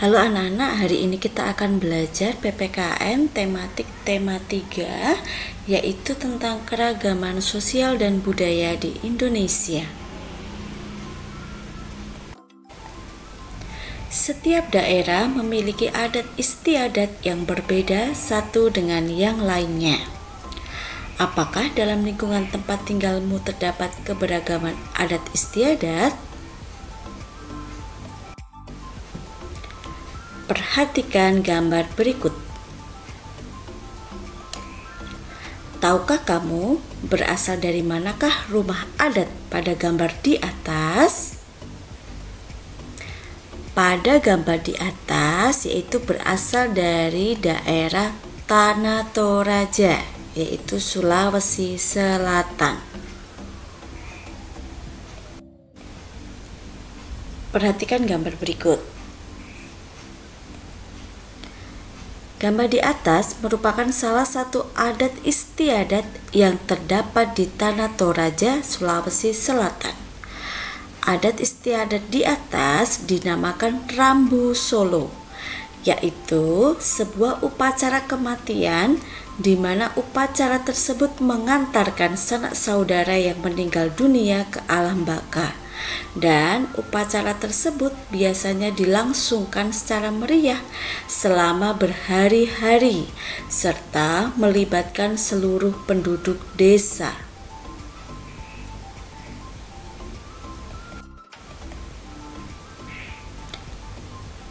Halo anak-anak, hari ini kita akan belajar PPKN tematik tema 3, yaitu tentang keragaman sosial dan budaya di Indonesia. Setiap daerah memiliki adat istiadat yang berbeda satu dengan yang lainnya. Apakah dalam lingkungan tempat tinggalmu terdapat keberagaman adat istiadat? Perhatikan gambar berikut. Tahukah kamu berasal dari manakah rumah adat pada gambar di atas? Pada gambar di atas yaitu berasal dari daerah Tanah Toraja, yaitu Sulawesi Selatan. Perhatikan gambar berikut. Gambar di atas merupakan salah satu adat istiadat yang terdapat di Tanah Toraja, Sulawesi Selatan. Adat istiadat di atas dinamakan Rambu Solo, yaitu sebuah upacara kematian di mana upacara tersebut mengantarkan sanak saudara yang meninggal dunia ke alam baka. Dan upacara tersebut biasanya dilangsungkan secara meriah selama berhari-hari serta melibatkan seluruh penduduk desa.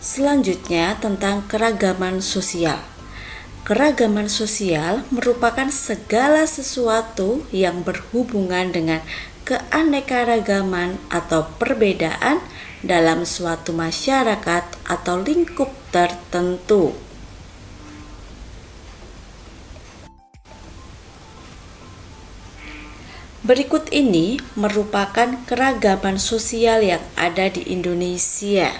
Selanjutnya tentang keragaman sosial. Keragaman sosial merupakan segala sesuatu yang berhubungan dengan keanekaragaman atau perbedaan dalam suatu masyarakat atau lingkup tertentu. Berikut ini merupakan keragaman sosial yang ada di Indonesia.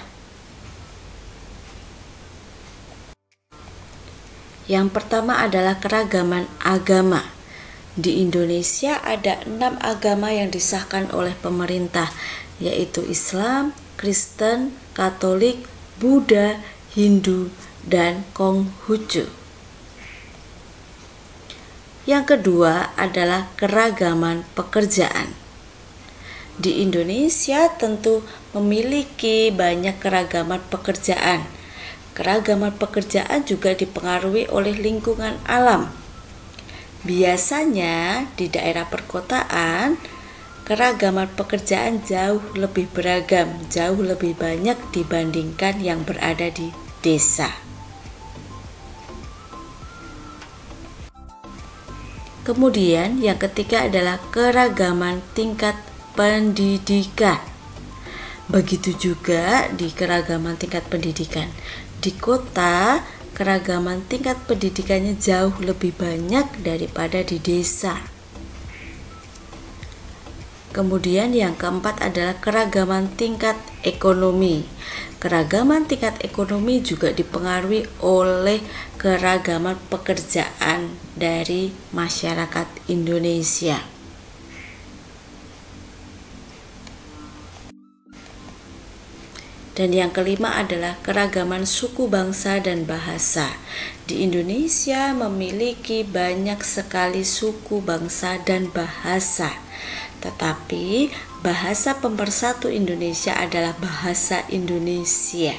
Yang pertama adalah keragaman agama. Di Indonesia ada 6 agama yang disahkan oleh pemerintah, yaitu Islam, Kristen, Katolik, Buddha, Hindu, dan Konghucu. Yang kedua adalah keragaman pekerjaan. Di Indonesia tentu memiliki banyak keragaman pekerjaan. Keragaman pekerjaan juga dipengaruhi oleh lingkungan alam. Biasanya di daerah perkotaan, keragaman pekerjaan jauh lebih beragam, jauh lebih banyak dibandingkan yang berada di desa. Kemudian yang ketiga adalah keragaman tingkat pendidikan. Begitu juga di keragaman tingkat pendidikan. Di kota, keragaman tingkat pendidikannya jauh lebih banyak daripada di desa. Kemudian yang keempat adalah keragaman tingkat ekonomi. Keragaman tingkat ekonomi juga dipengaruhi oleh keragaman pekerjaan dari masyarakat Indonesia. Dan yang kelima adalah keragaman suku bangsa dan bahasa. Di Indonesia memiliki banyak sekali suku bangsa dan bahasa. Tetapi bahasa pemersatu Indonesia adalah bahasa Indonesia.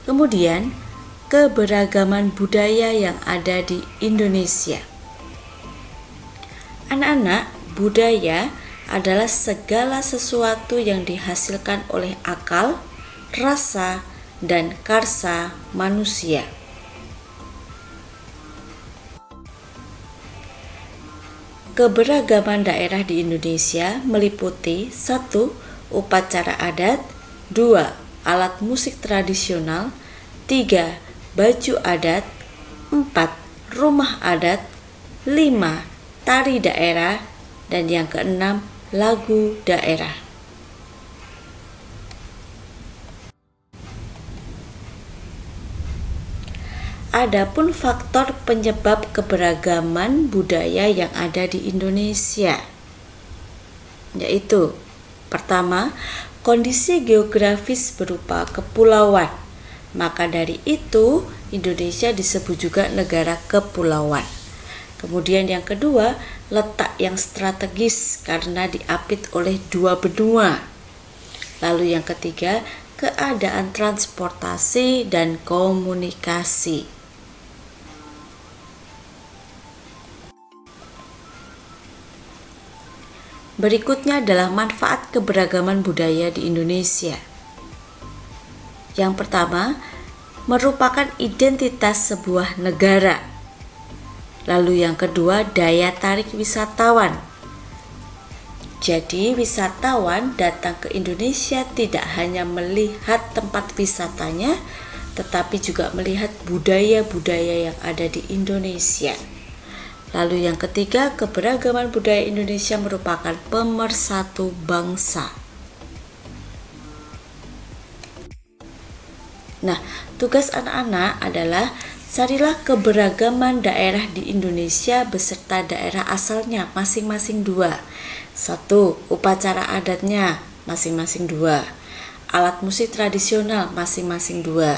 Kemudian, keberagaman budaya yang ada di Indonesia. Anak-anak, budaya adalah segala sesuatu yang dihasilkan oleh akal, rasa, dan karsa manusia. Keberagaman daerah di Indonesia meliputi 1. Upacara adat, 2. Alat musik tradisional, 3. Baju adat, 4. Rumah adat, 5. Tari daerah, dan yang keenam lagu daerah. Adapun faktor penyebab keberagaman budaya yang ada di Indonesia. yaitu pertama, kondisi geografis berupa kepulauan. Maka dari itu, Indonesia disebut juga negara kepulauan. Kemudian yang kedua, letak yang strategis karena diapit oleh dua benua. Lalu yang ketiga, keadaan transportasi dan komunikasi. Berikutnya adalah manfaat keberagaman budaya di Indonesia. Yang pertama, merupakan identitas sebuah negara. Lalu yang kedua, daya tarik wisatawan. Jadi wisatawan datang ke Indonesia tidak hanya melihat tempat wisatanya, tetapi juga melihat budaya-budaya yang ada di Indonesia. Lalu yang ketiga, keberagaman budaya Indonesia merupakan pemersatu bangsa. Nah, tugas anak-anak adalah carilah keberagaman daerah di Indonesia beserta daerah asalnya masing-masing 2. 1. Upacara adatnya masing-masing 2. Alat musik tradisional masing-masing 2.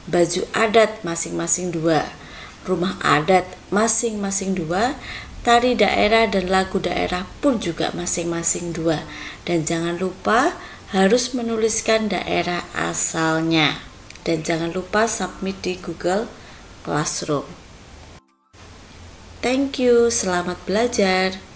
Baju adat masing-masing 2. Rumah adat masing-masing 2. Tari daerah dan lagu daerah pun juga masing-masing 2. Dan jangan lupa harus menuliskan daerah asalnya. Dan jangan lupa submit di Google Classroom. Thank you, selamat belajar.